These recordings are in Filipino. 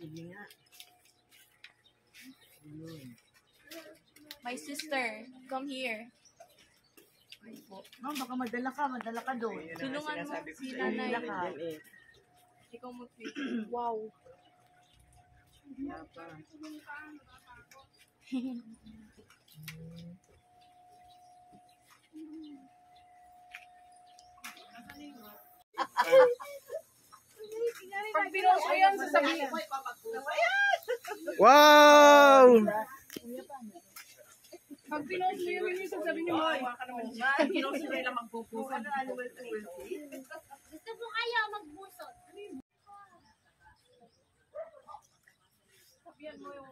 Sige nga. My sister, come here. Ma'am, baka madala ka doon. Tulungan mo si nanay. Ikaw mag-video. Wow. Pag pinost ko yan, sasabihin. Wow! Pag pinost mo yun, sasabihin niyo, mawa ka naman siya. Pinost ko lang magpupusan. Gusto mo kayo magbusot? Sabihan mo yung,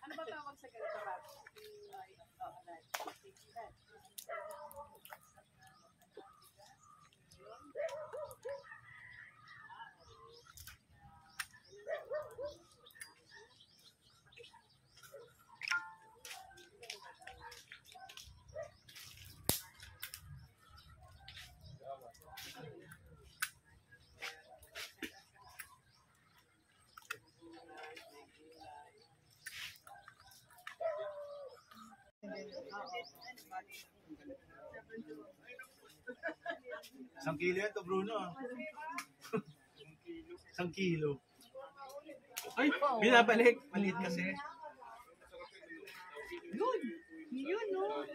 ano ba tawag sa ganito ba? Isang kilo yan to, Bruno. Isang kilo. Ay, binabalik. Maliit kasi. Yun. Yun, no.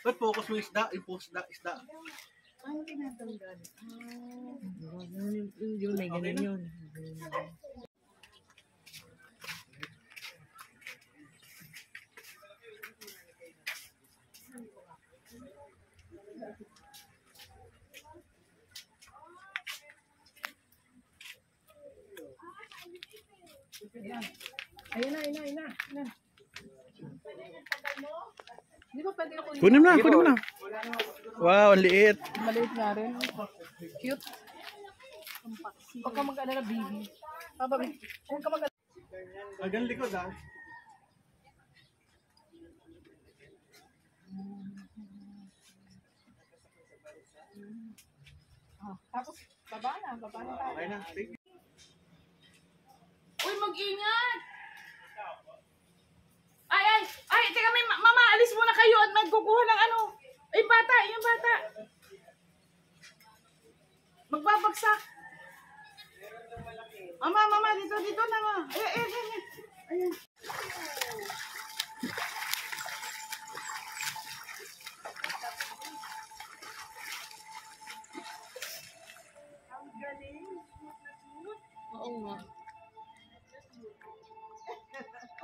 Ba't focus mo isda? Isda. Ano tinatanggal? Yung may ganun yun. Ayun na. Di ba pwede ako Kunin mo na. Wow, ang liit. maliit nga rin. Cute. Huwag ka mag-alala, baby. Huwag ka mag-alala. Hanggang likod, ha? Tapos, baba na tayo. Okay na. Thank you. Uy, mag-ingat! Ay, teka, mama, alis muna kayo at magkukuha ng ano. Ay, yung bata. Magbabagsak. Mama, dito na, ma. Ayan. Oo nga.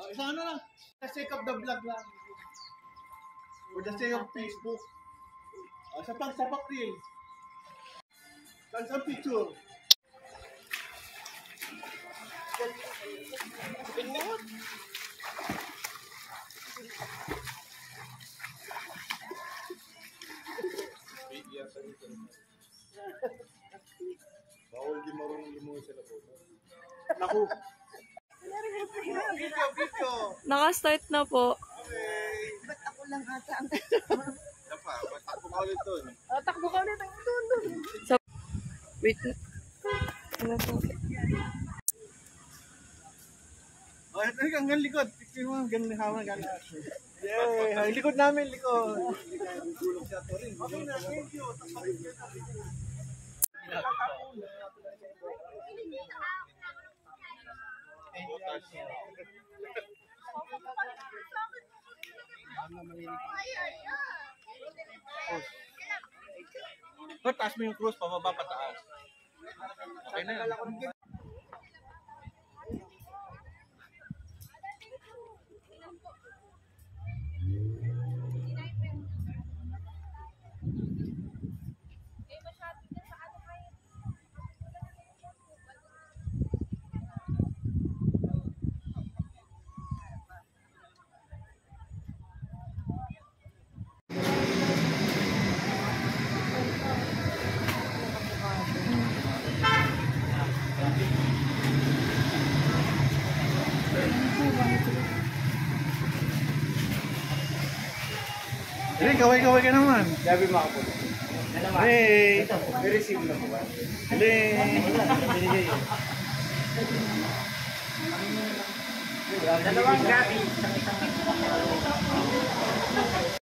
Isa na lang. For the sake of the vlog lang. For the sake of Facebook. Sapak din. Sa picture. Bawal di marunong lumuhod sila po. Naku. Video. Naka-start na po. Ba't ako lang ata ang... Ba't ako ka ulit doon? Takbo ka ulit. Wait. Ano po? Hanggang likod. Picture mo hanggang hawa gano'n. Yay! Likod namin, likod. Okay na, thank you. Taas mo yung cruise, pababa pataas. Okay na yan. Hey, kaway-kaway ka naman. Sabi makapulo. Hey! Very simple po ba? Hey! Dalawang gabi, isang